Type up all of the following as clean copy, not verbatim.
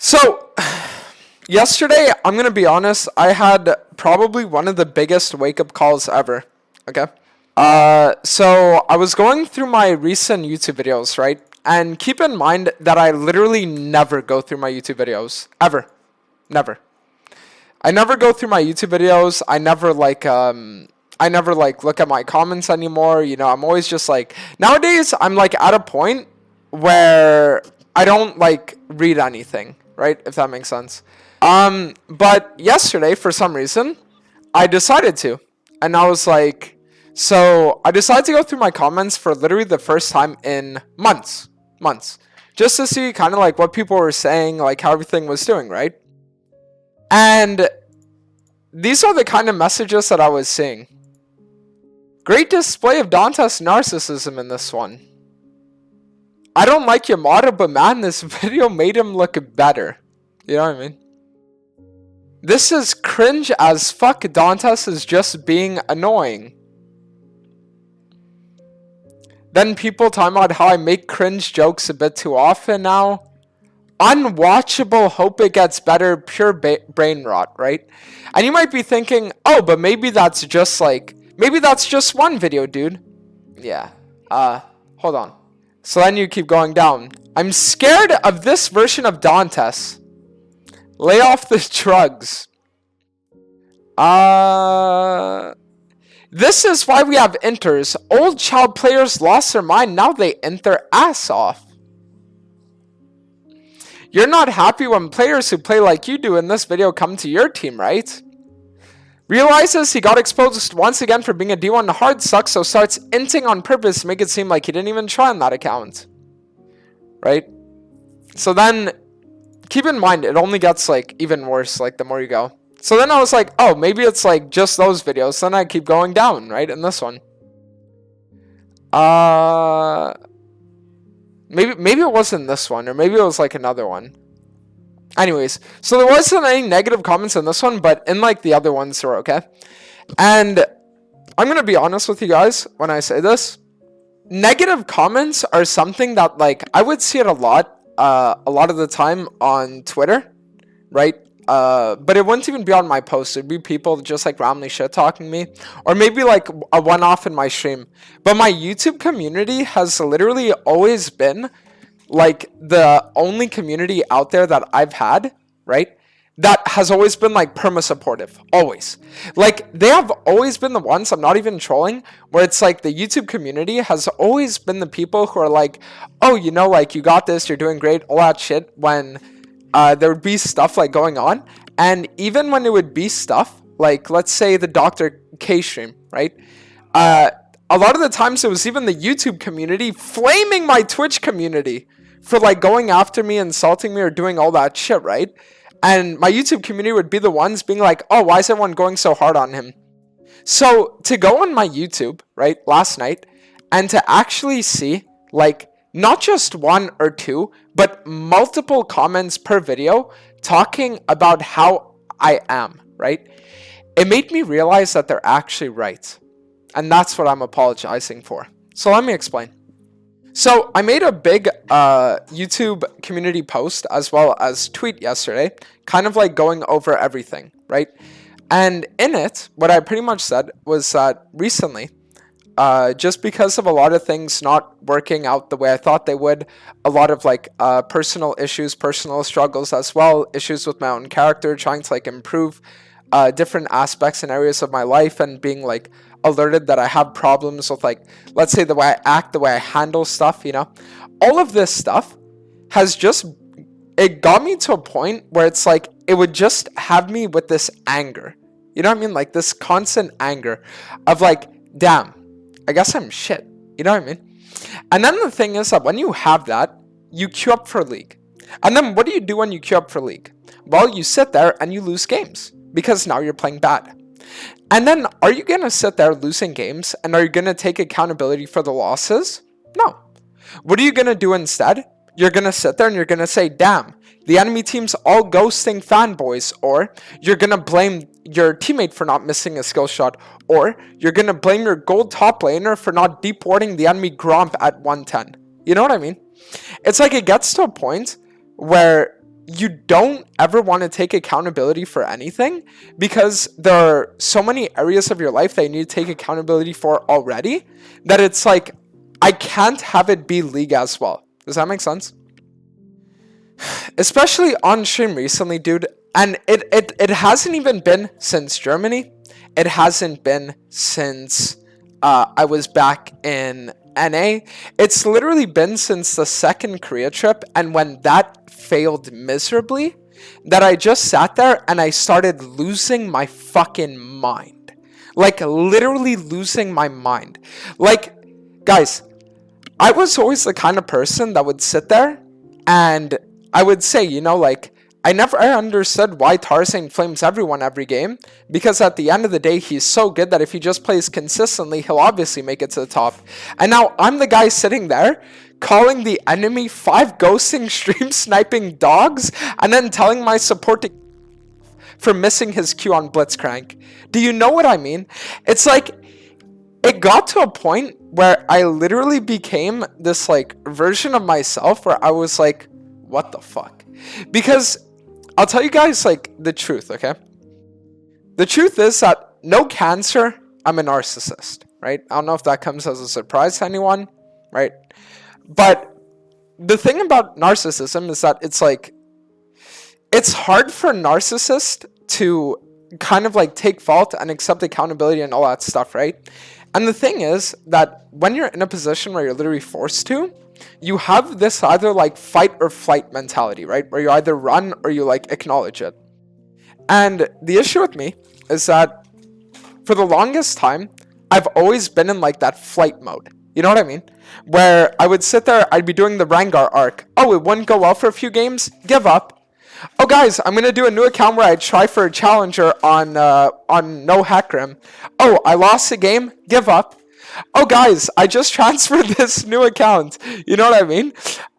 So, yesterday, I'm gonna be honest, I had probably one of the biggest wake-up calls ever. Okay? So I was going through my recent YouTube videos, right? And keep in mind that I literally never go through my YouTube videos. Ever. Never. I never go through my YouTube videos. I never look at my comments anymore. You know, I'm always just like, nowadays I'm like at a point where I don't like read anything, right? If that makes sense. But yesterday for some reason I decided to. And I was like, so I decided to go through my comments for literally the first time in months. Just to see kind of like what people were saying, like how everything was doing, right? And these are the kind of messages that I was seeing. Great display of Dante's narcissism in this one. I don't like your motto, but man, this video made him look better. You know what I mean? This is cringe as fuck. Dantes is just being annoying. Then people talking about how I make cringe jokes a bit too often now. Unwatchable, hope it gets better, pure brain rot, right? And you might be thinking, oh, but maybe that's just one video, dude. Yeah. Hold on. So then you keep going down. I'm scared of this version of Dantes. Lay off the drugs. This is why we have inters. Old child players lost their mind. Now they int their ass off. You're not happy when players who play like you do in this video come to your team, right? Realizes he got exposed once again for being a D1 hard suck, so starts inting on purpose to make it seem like he didn't even try on that account. Right? So then, keep in mind, it only gets like even worse like the more you go. So then I was like, oh, maybe it's like just those videos. Then I keep going down, right? In this one. Maybe it wasn't this one, or maybe it was like another one. Anyways, so there wasn't any negative comments in this one, but in like the other ones were okay. And I'm gonna be honest with you guys when I say this. Negative comments are something that like I would see it a lot of the time on Twitter, right? But it wouldn't even be on my post. It'd be people just like randomly shit talking me, or maybe like a one-off in my stream. But my YouTube community has literally always been like the only community out there that I've had, right? That has always been like perma-supportive, always. Like they have always been the ones, I'm not even trolling, where it's like the YouTube community has always been the people who are like, oh, you know, like you got this, you're doing great, all that shit, when there would be stuff like going on. And even when it would be stuff like, let's say the Dr. K stream, right? A lot of the times it was even the YouTube community flaming my Twitch community for like going after me, insulting me, or doing all that shit, right? And my YouTube community would be the ones being like, oh, why is everyone going so hard on him? So to go on my YouTube, right, last night, and to actually see like not just one or two, but multiple comments per video talking about how I am, right? It made me realize that they're actually right. And that's what I'm apologizing for. So let me explain. So I made a big YouTube community post as well as tweet yesterday, kind of like going over everything, right? And in it, what I pretty much said was that recently, just because of a lot of things not working out the way I thought they would, a lot of like personal issues, personal struggles as well, issues with my own character, trying to like improve different aspects and areas of my life, and being like alerted that I have problems with like, let's say the way I act, the way I handle stuff, you know, all of this stuff has just, it got me to a point where it's like, it would just have me with this anger, you know what I mean? Like this constant anger of like, damn, I guess I'm shit, you know what I mean? And then the thing is that when you have that, you queue up for League. And then what do you do when you queue up for League? Well, you sit there and you lose games because now you're playing bad. And then are you going to sit there losing games, and are you going to take accountability for the losses? No. What are you going to do instead? You're going to sit there and you're going to say, damn, the enemy team's all ghosting fanboys, or you're going to blame your teammate for not missing a skill shot, or you're going to blame your gold top laner for not deep warding the enemy Gromp at 110. You know what I mean? It's like it gets to a point where you don't ever want to take accountability for anything because there are so many areas of your life that you need to take accountability for already that it's like, I can't have it be league as well. Does that make sense? Especially on stream recently, dude. And it hasn't even been since Germany. It hasn't been since I was back in NA. It's literally been since the second Korea trip, and when that failed miserably, that I just sat there and I started losing my fucking mind. Like, literally losing my mind. Like, guys, I was always the kind of person that would sit there and I would say, you know, like, I never understood why Tarzan flames everyone every game, because at the end of the day, he's so good that if he just plays consistently, he'll obviously make it to the top. And now I'm the guy sitting there calling the enemy 5 ghosting stream sniping dogs and then telling my support to for missing his Q on Blitzcrank. Do you know what I mean? It's like, it got to a point where I literally became this like version of myself where I was like, what the fuck? Because I'll tell you guys like the truth, okay? The truth is that no cancer, I'm a narcissist, right? I don't know if that comes as a surprise to anyone, right? But the thing about narcissism is that it's like, it's hard for a narcissist to kind of like take fault and accept accountability and all that stuff, right? And the thing is that when you're in a position where you're literally forced to, you have this either like fight or flight mentality, right? Where you either run or you like acknowledge it. And the issue with me is that for the longest time, I've always been in like that flight mode. You know what I mean? Where I would sit there, I'd be doing the Rangar arc. Oh, it wouldn't go well for a few games? Give up. Oh guys, I'm going to do a new account where I try for a challenger on no Heckrim. Oh, I lost a game? Give up. Oh guys, I just transferred this new account. You know what I mean?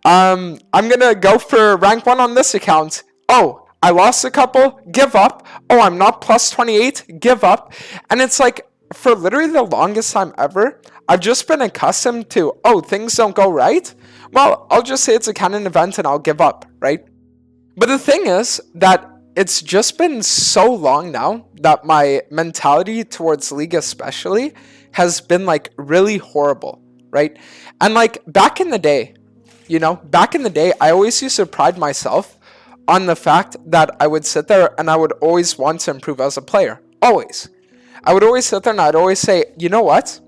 I'm going to go for rank 1 on this account. Oh, I lost a couple? Give up. Oh, I'm not plus 28? Give up. And it's like, for literally the longest time ever, I've just been accustomed to, oh, things don't go right? Well, I'll just say it's a canon event and I'll give up, right? But the thing is that it's just been so long now that my mentality towards League especially has been like really horrible, right? And like back in the day, you know, back in the day, I always used to pride myself on the fact that I would sit there and I would always want to improve as a player. Always. I would always sit there and I'd always say, you know what?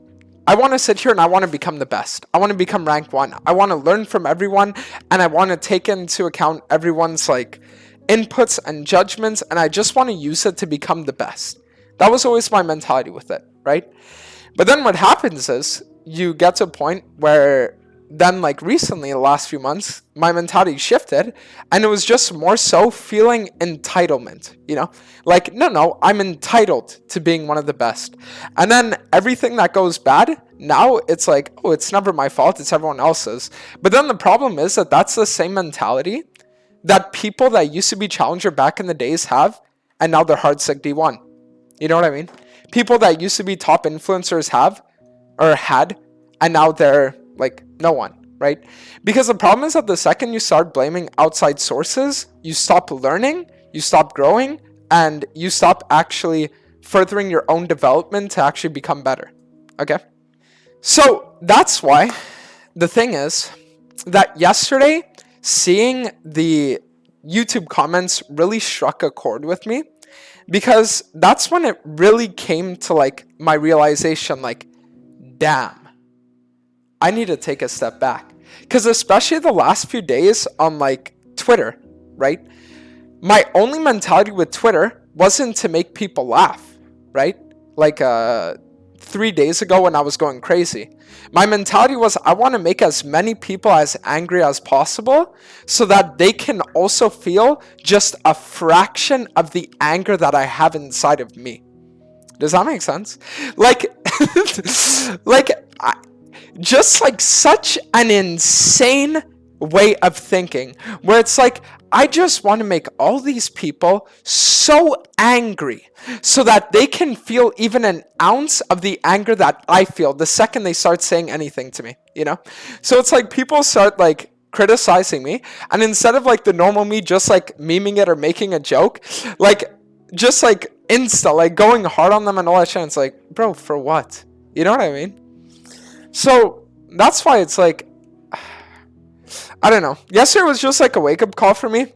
I want to sit here and I want to become the best. I want to become rank 1. I want to learn from everyone and I want to take into account everyone's like inputs and judgments and I just want to use it to become the best. That was always my mentality with it, right? But then what happens is you get to a point where then like recently, the last few months, my mentality shifted and it was just more so feeling entitlement, you know? Like, no, I'm entitled to being one of the best. And then everything that goes bad, now it's like, oh, it's never my fault, it's everyone else's. But then the problem is that that's the same mentality that people that used to be challenger back in the days have, and now they're hard sig D1. You know what I mean? People that used to be top influencers have, or had, and now they're like no one, right? Because the problem is that the second you start blaming outside sources, you stop learning, you stop growing, and you stop actually furthering your own development to actually become better, okay? So that's why the thing is that yesterday, seeing the YouTube comments really struck a chord with me, because that's when it really came to like my realization, like, damn, I need to take a step back. Because especially the last few days on like Twitter, right? My only mentality with Twitter wasn't to make people laugh, right? Like 3 days ago when I was going crazy. My mentality was I want to make as many people as angry as possible so that they can also feel just a fraction of the anger that I have inside of me. Does that make sense? Like, just like such an insane way of thinking where it's like, I just want to make all these people so angry so that they can feel even an ounce of the anger that I feel the second they start saying anything to me, you know? So it's like people start like criticizing me, and instead of like the normal me just like memeing it or making a joke, like just like insta like going hard on them and all that shit, it's like, bro, for what? You know what I mean? So that's why it's like, I don't know. Yesterday was just like a wake up call for me.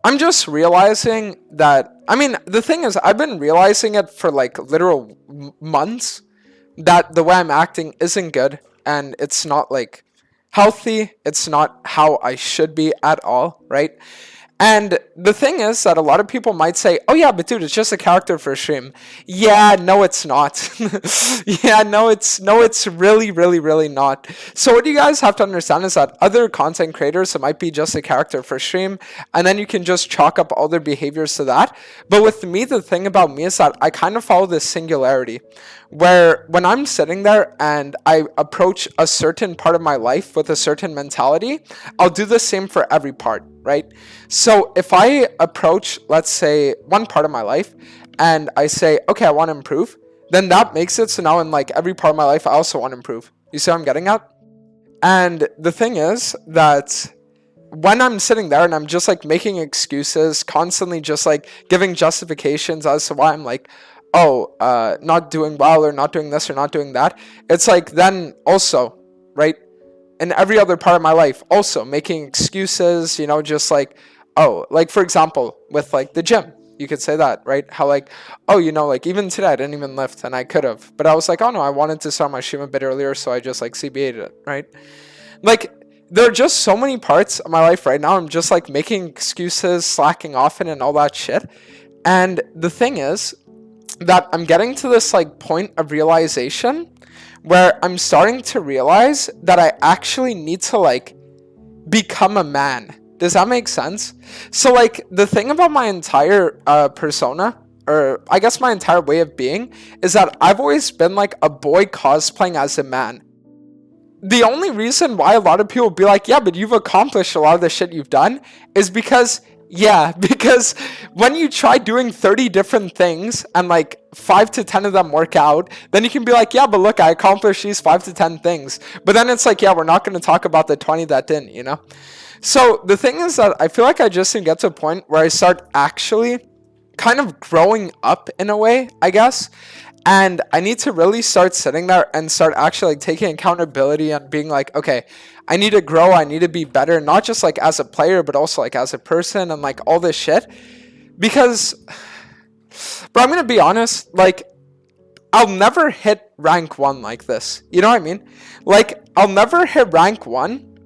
I'm just realizing that, I mean, the thing is, I've been realizing it for like literal months that the way I'm acting isn't good and it's not like healthy. It's not how I should be at all, right? And the thing is that a lot of people might say, oh yeah, but dude, it's just a character for a stream. Yeah, no, it's not. Yeah, no, it's really, really, really not. So what you guys have to understand is that other content creators, it might be just a character for stream, and then you can just chalk up all their behaviors to that. But with me, the thing about me is that I kind of follow this singularity, where when I'm sitting there and I approach a certain part of my life with a certain mentality, I'll do the same for every part, right? So if I approach, let's say, one part of my life and I say, okay, I want to improve, then that makes it so now in like every part of my life, I also want to improve. You see what I'm getting at? And the thing is that when I'm sitting there and I'm just like making excuses, constantly just like giving justifications as to why I'm like, oh, not doing well or not doing this or not doing that, it's like then also, right, in every other part of my life, also making excuses, you know, just like, oh, like for example, with like the gym, you could say that, right? How like, oh, you know, like even today I didn't even lift and I could have, but I was like, oh no, I wanted to start my stream a bit earlier, so I just like CBA'd it, right? Like, there are just so many parts of my life right now I'm just like making excuses, slacking off in and all that shit. And the thing is that I'm getting to this like point of realization where I'm starting to realize that I actually need to like become a man. Does that make sense? So like the thing about my entire persona, or I guess my entire way of being, is that I've always been like a boy cosplaying as a man. The only reason why a lot of people be like, yeah, but you've accomplished a lot of the shit you've done is because, yeah, because when you try doing 30 different things and like 5 to 10 of them work out, then you can be like, yeah, but look, I accomplished these 5 to 10 things. But then it's like, yeah, we're not going to talk about the 20 that didn't, you know? So the thing is that I feel like I just need to get to a point where I start actually kind of growing up in a way, I guess. And I need to really start sitting there and start actually like taking accountability and being like, okay, I need to grow. I need to be better, not just like as a player, but also like as a person and like all this shit. Because, but I'm going to be honest, like I'll never hit rank 1 like this. You know what I mean? Like I'll never hit rank 1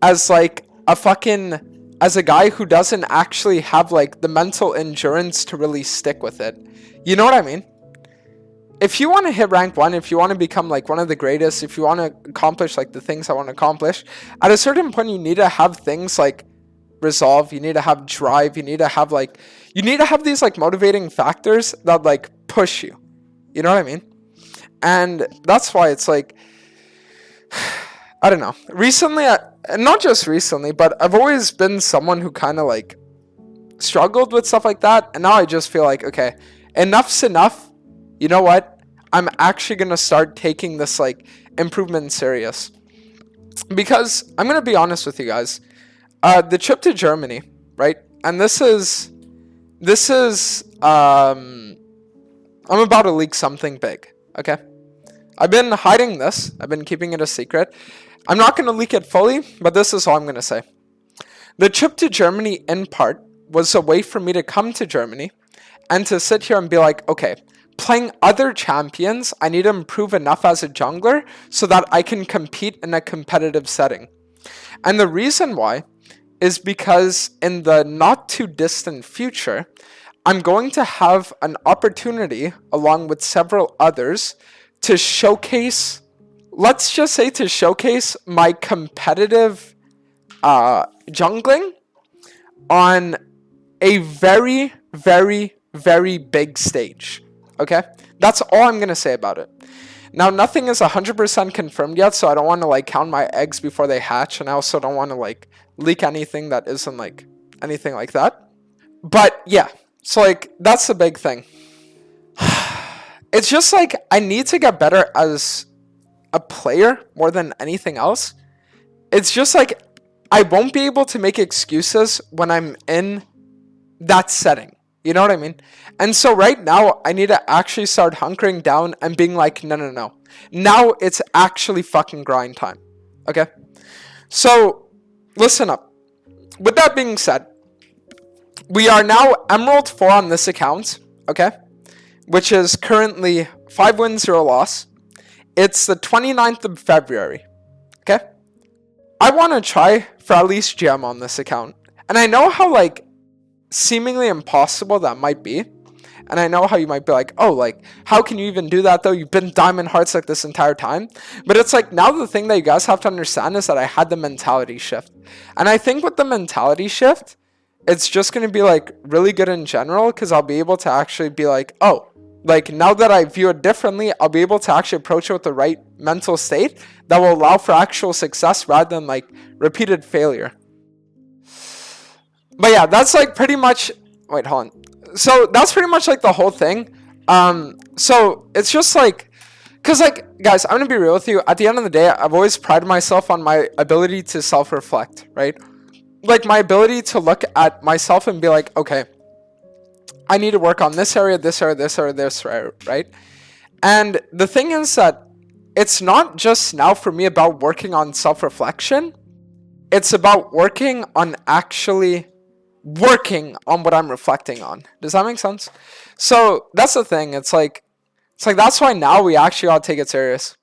as like a fucking, as a guy who doesn't actually have like the mental endurance to really stick with it. You know what I mean? If you want to hit rank 1, if you want to become like one of the greatest, if you want to accomplish like the things I want to accomplish, at a certain point you need to have things like resolve, you need to have drive, you need to have like, you need to have these like motivating factors that like push you. You know what I mean? And that's why it's like, I don't know. Recently, not just recently, but I've always been someone who kind of like struggled with stuff like that. And now I just feel like, okay, enough's enough. You know what? I'm actually going to start taking this like improvement serious. Because I'm going to be honest with you guys. The trip to Germany, right? And this is, I'm about to leak something big, okay? I've been hiding this. I've been keeping it a secret. I'm not going to leak it fully, but this is all I'm going to say. The trip to Germany, in part, was a way for me to come to Germany and to sit here and be like, okay, playing other champions, I need to improve enough as a jungler so that I can compete in a competitive setting. And the reason why is because in the not too distant future, I'm going to have an opportunity, along with several others, to showcase, let's just say to showcase my competitive jungling on a very, very, very big stage. Okay? That's all I'm going to say about it. Now, nothing is 100% confirmed yet, so I don't want to like count my eggs before they hatch, and I also don't want to like leak anything that isn't like anything like that. But yeah, so like that's the big thing. It's just like I need to get better as a player more than anything else. It's just like I won't be able to make excuses when I'm in that setting. You know what I mean? And so right now, I need to actually start hunkering down and being like, no, no, no. Now it's actually fucking grind time. Okay? So, listen up. With that being said, we are now Emerald 4 on this account. Okay? Which is currently 5 wins, 0 loss. It's the 29th of February. Okay? I want to try for at least gem on this account. And I know how, like, seemingly impossible that might be. And I know how you might be like, oh, like, how can you even do that, though? You've been diamond hearts, like, this entire time. But it's like, now the thing that you guys have to understand is that I had the mentality shift. And I think with the mentality shift, it's just going to be, like, really good in general. Because I'll be able to actually be like, oh, like, now that I view it differently, I'll be able to actually approach it with the right mental state that will allow for actual success rather than, like, repeated failure. But yeah, that's, like, pretty much... Wait, hold on. So that's pretty much like the whole thing. So it's just like, cause like, guys, I'm gonna be real with you. At the end of the day, I've always prided myself on my ability to self-reflect, right? Like my ability to look at myself and be like, okay, I need to work on this area, this area, this area, this area, right? And the thing is that it's not just now for me about working on self-reflection. It's about working on actually working on what I'm reflecting on. Does that make sense? So that's the thing. It's like that's why now we actually gotta take it serious.